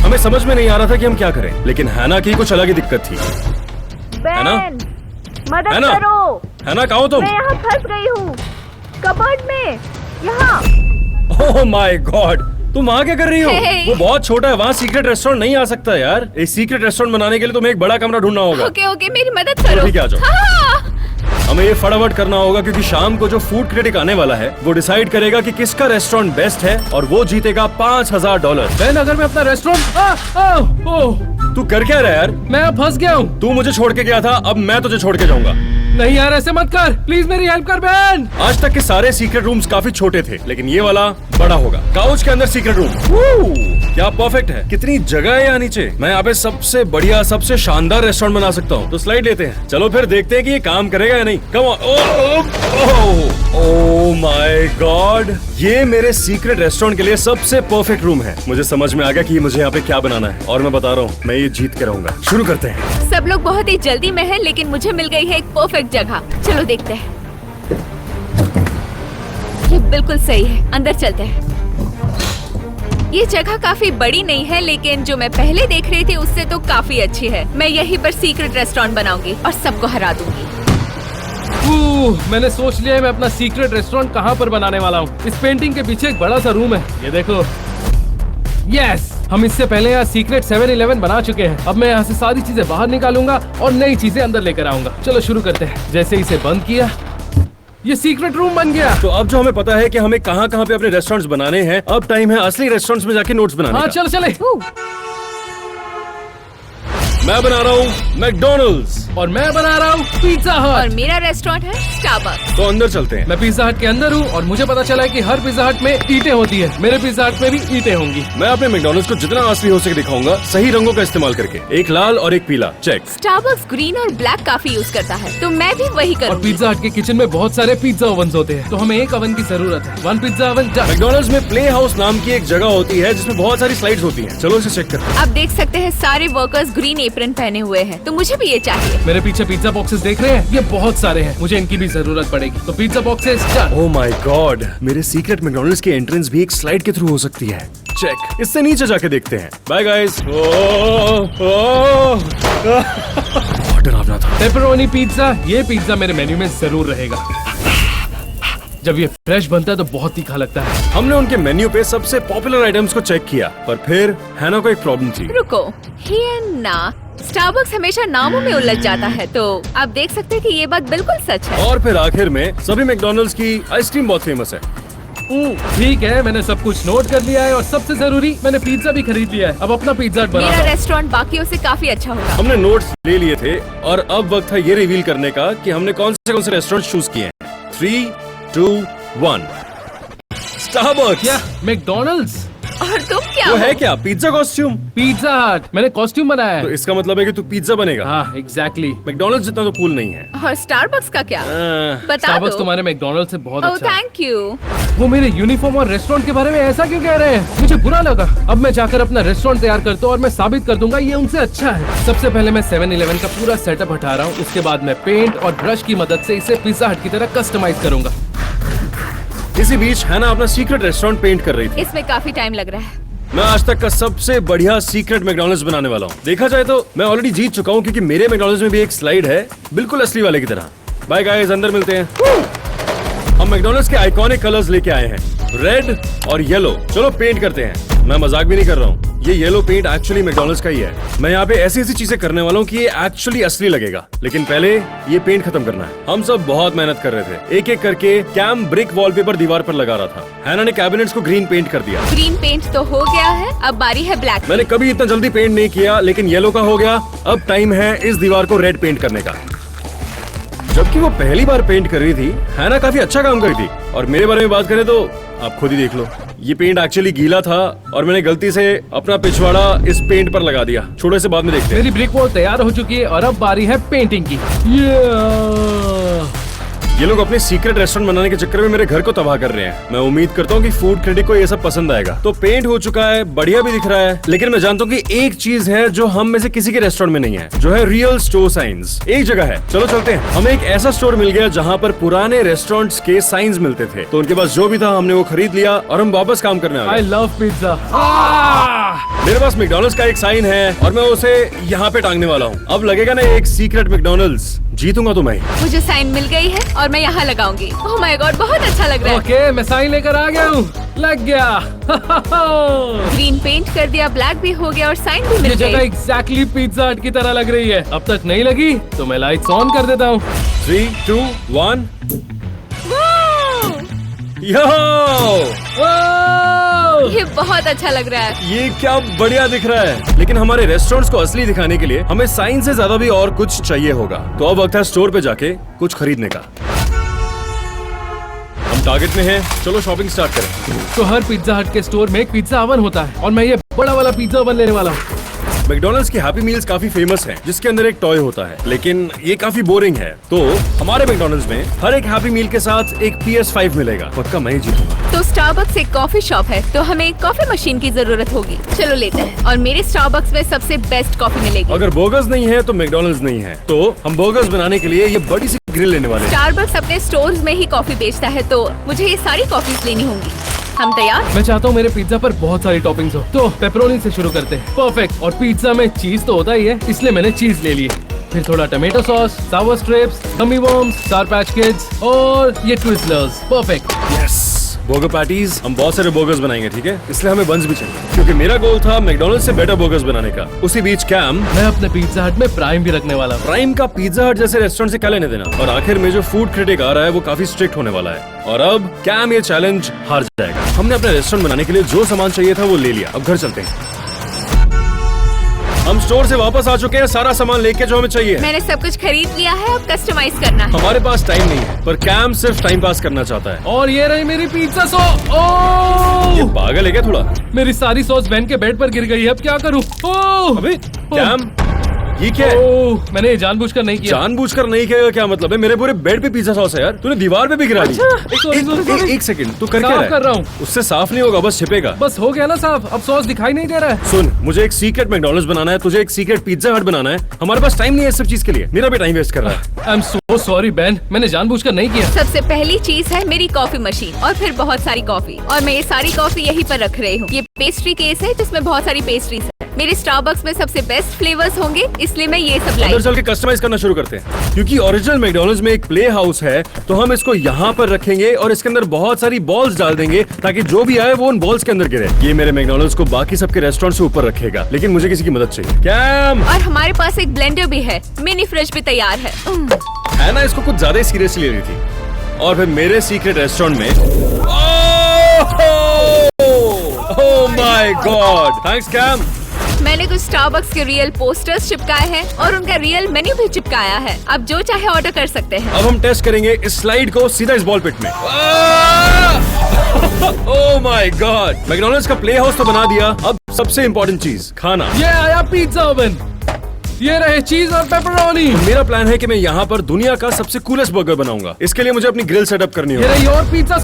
हमें समझ में नहीं आ रहा था कि हम क्या करें, लेकिन हैना की कुछ अलग ही दिक्कत थी। हैना, मदद हैना, करो। हैना कहाँ हो तुम? मैं यहाँ फंस गई हूँ, कबर्ड में, यहाँ। ओह माय गॉड, तुम वहाँ क्या कर रही हो? Hey. वो बहुत छोटा है, वहाँ सीक्रेट रेस्टोरेंट नहीं आ सकता यार। एक सीक्रेट रेस्टोरेंट बनाने के लिए तुम्हें एक बड़ा कमरा ढूंढना होगा। ओके ओके, मेरी मदद करो। ठीक है, आ जाओ। हाँ। हमें ये फटाफट करना होगा क्योंकि शाम को जो फूड क्रिटिक आने वाला है वो डिसाइड करेगा कि किसका रेस्टोरेंट बेस्ट है और वो जीतेगा $5000। मैं अगर मैं अपना रेस्टोरेंट तू कर क्या रहा है यार? मैं अब फंस गया हूँ। तू मुझे छोड़ के गया था, अब मैं तुझे छोड़ के जाऊंगा। नहीं यार, ऐसे मत कर, प्लीज मेरी हेल्प कर बहन। आज तक के सारे सीक्रेट रूम्स काफी छोटे थे, लेकिन ये वाला बड़ा होगा। काउच के अंदर सीक्रेट रूम, क्या परफेक्ट है। कितनी जगह है यहाँ नीचे। मैं यहाँ पे सबसे बढ़िया, सबसे शानदार रेस्टोरेंट बना सकता हूँ। तो स्लाइड लेते हैं, चलो फिर देखते हैं कि ये काम करेगा या नहीं। Come on. Oh my God, ये मेरे सीक्रेट रेस्टोरेंट के लिए सबसे परफेक्ट रूम है। मुझे समझ में आ गया कि मुझे यहाँ पे क्या बनाना है और मैं बता रहा हूँ, मैं ये जीत के रहूंगा। शुरू करते हैं। सब लोग बहुत ही जल्दी में हैं, लेकिन मुझे मिल गई है एक परफेक्ट जगह। चलो देखते हैं। ये बिल्कुल सही है, अंदर चलते हैं। ये जगह काफी बड़ी नहीं है, लेकिन जो मैं पहले देख रही थी उससे तो काफी अच्छी है। मैं यहीं पर सीक्रेट रेस्टोरेंट बनाऊंगी और सबको हरा दूंगी। मैंने सोच लिया है मैं अपना सीक्रेट रेस्टोरेंट कहाँ पर बनाने वाला हूँ। इस पेंटिंग के पीछे एक बड़ा सा रूम है, ये देखो। यस, हम इससे पहले यहाँ सीक्रेट 7-Eleven बना चुके हैं। अब मैं यहाँ से सारी चीजें बाहर निकालूंगा और नई चीजें अंदर लेकर आऊंगा। चलो शुरू करते हैं। जैसे इसे बंद किया, ये सीक्रेट रूम बन गया। तो अब जो हमें पता है कि हमें कहाँ कहाँ पे अपने रेस्टोरेंट्स बनाने हैं, अब टाइम है असली रेस्टोरेंट्स में जाके नोट्स बनाने हाँ का। चलो चले। मैं बना रहा हूँ मैकडोनल्ड्स और मैं बना रहा हूँ पिज्जा और हट। मेरा रेस्टोरेंट है स्टारबक्स। तो अंदर चलते हैं। मैं पिज्जा हट के अंदर हूँ और मुझे पता चला है कि हर पिज्जा हट में ईंटें होती है। मेरे पिज्जा हट में भी ईंटें होंगी। मैं अपने मैकडोनल्ड्स को जितना असली हो सके दिखाऊंगा, सही रंगों का इस्तेमाल करके। एक लाल और एक पीला, चेक। स्टारबक्स ग्रीन और ब्लैक काफी यूज करता है, तो मैं भी वही और करूंगी। पिज्जा हट के किचन में बहुत सारे पिज्जा ओवन होते हैं, तो हमें एक ओवन की जरूरत है। 1 पिज्जा ओवन डन। मैकडोनल्ड्स में प्ले हाउस नाम की एक जगह होती है जिसमें बहुत सारी स्लाइड्स होती हैं। चलो इसे चेक करते हैं। आप देख सकते हैं सारे वर्कर्स ग्रीन एप्रन पहने हुए हैं, तो मुझे भी ये चाहिए। मेरे पीछे पिज्जा बॉक्सेस देख रहे हैं, ये बहुत सारे हैं, मुझे इनकी भी जरूरत पड़ेगी। तो pizza boxes done. Oh my God, मेरे सीक्रेट मैकडोनल्ड्स की एंट्रेंस भी एक स्लाइड के थ्रू हो सकती है। चेक, इससे नीचे जाके देखते हैं। Bye guys. ऑर्डर आपना था। पेपरोनी पिज्जा, ये पिज्जा मेरे मेन्यू में जरूर रहेगा। जब ये फ्रेश बनता है तो बहुत तीखा लगता है। हमने उनके मेन्यू पे सबसे पॉपुलर आइटम्स को चेक किया, पर फिर हैना को एक प्रॉब्लम थी। रुको, हियना, स्टारबक्स हमेशा नामों में उलझ जाता है, तो आप देख सकते हैं कि ये बात बिल्कुल सच है। और फिर आखिर में सभी मैकडोनल्ड्स की आइसक्रीम बहुत फेमस है। ठीक है, मैंने सब कुछ नोट कर लिया है और सबसे जरूरी, मैंने पिज्जा भी खरीद लिया है। अब अपना पिज्जा मेरा बना। रेस्टोरेंट बाकियों से काफी अच्छा होगा। हमने नोट्स ले लिए थे और अब वक्त है ये रिवील करने का कि हमने कौन से रेस्टोरेंट चूज किए हैं। 3, 2, 1। स्टारबक्स। क्या मैकडोनल्ड्स? और तुम क्या वो हो? है क्या? Pizza costume? पिज्जा हट, मैंने कॉस्ट्यूम बनाया तो है। इसका मतलब है कि तू पिज्जा बनेगा। हाँ एग्जैक्टली। मैकडोनल्ड्स जितना तो कूल नहीं है। और स्टारबक्स का क्या? बता स्टारबक्स दो। तुम्हारे मैकडोनल्ड से बहुत ओह अच्छा है। Thank you. वो मेरे यूनिफॉर्म और रेस्टोरेंट के बारे में ऐसा क्यों कह रहे हैं? मुझे बुरा लगा। अब मैं जाकर अपना रेस्टोरेंट तैयार करता हूँ और मैं साबित कर दूंगा ये उनसे अच्छा है। सबसे पहले मैं 7-Eleven का पूरा सेटअप हटा रहा हूँ। उसके बाद मैं पेंट और ब्रश की मदद से इसे पिज्जा हट की तरह कस्टमाइज करूंगा। इसी बीच हैना अपना सीक्रेट रेस्टोरेंट पेंट कर रही थी। इसमें काफी टाइम लग रहा है। मैं आज तक का सबसे बढ़िया सीक्रेट मैकडोनल्ड्स बनाने वाला हूँ। देखा जाए तो मैं ऑलरेडी जीत चुका हूँ क्योंकि मेरे मैकडोनल्ड्स में भी एक स्लाइड है, बिल्कुल असली वाले की तरह। बाय गाइस, अंदर मिलते हैं। हम मैकडोनल्ड्स के आइकॉनिक कलर्स लेके आए हैं, रेड और येलो। चलो पेंट करते हैं। मैं मजाक भी नहीं कर रहा हूँ, ये येलो पेंट एक्चुअली मैकडोनल्ड्स का ही है। मैं यहाँ पे ऐसी ऐसी चीजें करने वाला हूँ कि ये एक्चुअली असली लगेगा, लेकिन पहले ये पेंट खत्म करना है। हम सब बहुत मेहनत कर रहे थे, एक एक करके कैम ब्रिक वॉलपेपर दीवार पर लगा रहा था। हैना ने कैबिनेट्स को ग्रीन पेंट कर दिया। ग्रीन पेंट तो हो गया है, अब बारी है ब्लैक। मैंने कभी इतना जल्दी पेंट नहीं किया, लेकिन येलो का हो गया। अब टाइम है इस दीवार को रेड पेंट करने का। जबकि वो पहली बार पेंट कर रही थी, हैना काफी अच्छा काम करी थी। और मेरे बारे में बात करें तो आप खुद ही देख लो, ये पेंट एक्चुअली गीला था और मैंने गलती से अपना पिछवाड़ा इस पेंट पर लगा दिया। छोटे से बाद में देखते हैं। मेरी ब्रिक वॉल तैयार हो चुकी है और अब बारी है पेंटिंग की। ये लोग अपने सीक्रेट रेस्टोरेंट बनाने के चक्कर में मेरे घर को तबाह कर रहे हैं। मैं उम्मीद करता हूँ कि फूड क्रिटिक को ये सब पसंद आएगा। तो पेंट हो चुका है, बढ़िया भी दिख रहा है, लेकिन मैं जानता हूँ कि एक चीज है जो हम में से किसी के रेस्टोरेंट में नहीं है, जो है रियल स्टोर साइंस। एक जगह है, चलो चलते हैं। हमें एक ऐसा स्टोर मिल गया जहाँ पर पुराने रेस्टोरेंट्स के साइंस मिलते थे। तो उनके पास जो भी था हमने वो खरीद लिया और हम वापस काम करने आ आई गए। Love pizza. मेरे पास मैकडॉनल्ड्स का एक साइन है और मैं उसे यहाँ पे टांगने वाला हूँ। अब लगेगा ना एक सीक्रेट मैकडॉनल्ड्स, जीतूंगा तो मैं ही। मुझे साइन मिल गई है और मैं यहाँ लगाऊंगी। ओह माय गॉड, बहुत अच्छा लग रहा है। ओके, मैं साइन लेकर आ गया हूँ। लग गया। ग्रीन पेंट कर दिया, ब्लैक भी हो गया और साइन भी ये मिल जगह गई। एग्जैक्टली पिज्जा हट की तरह लग रही है। अब तक नहीं लगी तो मैं लाइट्स ऑन कर देता हूँ। 3, 2, 1 यो! ये बहुत अच्छा लग रहा है। ये क्या बढ़िया दिख रहा है। लेकिन हमारे रेस्टोरेंट्स को असली दिखाने के लिए हमें साइन से ज्यादा भी और कुछ चाहिए होगा। तो अब वक्त है स्टोर पे जाके कुछ खरीदने का। हम टारगेट में हैं, चलो शॉपिंग स्टार्ट करें। तो हर पिज्जा हट के स्टोर में एक पिज्जा ओवन होता है और मैं ये बड़ा वाला पिज्जा ओवन लेने वाला हूँ। मैकडॉनल्ड्स की हैप्पी मील्स काफी फेमस है, जिसके अंदर एक टॉय होता है, लेकिन ये काफी बोरिंग है। तो हमारे मैकडॉनल्ड्स में हर एक हैप्पी मील के साथ एक PS5 मिलेगा। पक्का मैं ही जीतूंगा। तो स्टारबक्स एक कॉफी शॉप है, तो हमें एक कॉफी मशीन की जरूरत होगी। चलो लेते हैं। और मेरे स्टारबक्स में सबसे बेस्ट कॉफी मिलेगी। अगर बर्गर्स नहीं है तो मैकडॉनल्ड्स नहीं है। तो हम बर्गर्स बनाने के लिए ये बड़ी सी ग्रिल लेने वाले हैं। स्टारबक्स अपने स्टोर्स में ही कॉफी बेचता है, तो मुझे ये सारी कॉफीज लेनी होंगी। हम तैयार? मैं चाहता हूँ मेरे पिज्जा पर बहुत सारी टॉपिंग्स हो। तो पेपरोनी से शुरू करते हैं। परफेक्ट। और पिज्जा में चीज तो होता ही है, इसलिए मैंने चीज ले ली। फिर थोड़ा टमेटो सॉस, सावर स्ट्रिप्स, गमी वर्म्स, स्टार पैच किड्स और ये ट्विज़लर्स। परफेक्ट। Yes, burger patties. हम बहुत सारे बर्गर्स बनाएंगे, ठीक है? इसलिए हमें बंस भी चाहिए, क्योंकि मेरा गोल था मैकडॉनल्ड्स से बेटर बर्गर्स बनाने का। उसी बीच कैम, मैं अपने पिज्जा हट में प्राइम भी रखने वाला हूँ। प्राइम का पिज्जा हट जैसे रेस्टोरेंट से क्या लेने देना। और आखिर में जो फूड क्रिटिक आ रहा है वो काफी स्ट्रिक्ट होने वाला है। और अब कैम ये चैलेंज हार जाएगा। हमने अपने रेस्टोरेंट बनाने के लिए जो सामान चाहिए था वो ले लिया। अब घर चलते हैं। हम स्टोर से वापस आ चुके हैं, सारा सामान लेके जो हमें चाहिए। मैंने सब कुछ खरीद लिया है, अब कस्टमाइज करना है। हमारे पास टाइम नहीं है, पर कैम सिर्फ टाइम पास करना चाहता है। और ये रही मेरी पिज्जा सॉस। ये ओह! पागल है क्या थोड़ा? मेरी सारी सॉस वैन के बेड पर गिर गई है। अब क्या करूँ? ओह! अबे कैम, ये क्या है? ओह! मैंने ये जानबूझकर नहीं किया। जानबूझकर नहीं किया क्या मतलब है? मेरे पूरे बेड पे पिज्जा सॉस है यार। तूने दीवार पे भी गिरा दी। sorry. एक सेकंड, तू कर क्या साफ रहा है? कर रहा हूँ। उससे साफ नहीं होगा, बस छिपेगा। बस हो गया ना साफ। अब सॉस दिखाई नहीं दे रहा है। सुन, मुझे एक सीक्रेट मैकडॉनल्ड्स बनाना है, तुझे एक सीक्रेट पिज्जा हट बनाना है। हमारे पास टाइम नहीं है इस सब चीज के लिए। मेरा भी टाइम वेस्ट कर रहा है। I am so sorry ban, मैंने जानबूझकर नहीं किया। सबसे पहली चीज है मेरी कॉफी मशीन और फिर बहुत सारी कॉफी। और मैं ये सारी कॉफी यहीं पर रख रही हूँ। ये पेस्ट्री केस है जिसमें बहुत सारी पेस्ट्रीज है। मेरे स्टारबक्स में सबसे बेस्ट फ्लेवर्स होंगे, इसलिए मैं ये सब लाई। अंदर चल के कस्टमाइज करना शुरू करते हैं। क्योंकि ओरिजिनल मैकडॉनल्ड्स में एक प्ले हाउस है, तो हम इसको यहाँ पर रखेंगे और इसके अंदर बहुत सारी बॉल्स डाल देंगे ताकि जो भी आए वो उन बॉल्स के अंदर गिरे। ये मेरे मैकडॉनल्ड्स को बाकी सबके रेस्टोरेंट से ऊपर रखेगा, लेकिन मुझे किसी की मदद चाहिए। कैम, और हमारे पास एक ब्लेंडर भी है। मिनी फ्रिज भी तैयार है। है ना, इसको कुछ ज्यादा ही सीरियसली ले रही थी। और फिर मेरे सीक्रेट रेस्टोरेंट में oh my god, thanks Cam. मैंने कुछ स्टारबक्स के रियल पोस्टर्स चिपकाए हैं और उनका रियल मेन्यू भी चिपकाया है। अब जो चाहे ऑर्डर कर सकते हैं। अब हम टेस्ट करेंगे इस स्लाइड को सीधा इस बॉल पिट में। ओह माय गॉड, मैकडॉनल्ड्स का प्ले हाउस तो बना दिया। अब सबसे इम्पोर्टेंट चीज, खाना। ये आया पिज्जा ओवन। ये रहे चीज और पेपरोनी। मेरा प्लान है कि मैं यहाँ पर दुनिया का सबसे कूलेस्ट बर्गर बनाऊंगा। इसके लिए मुझे अपनी ग्रिल सेटअप करनी ये होगी। रही और पिज्जा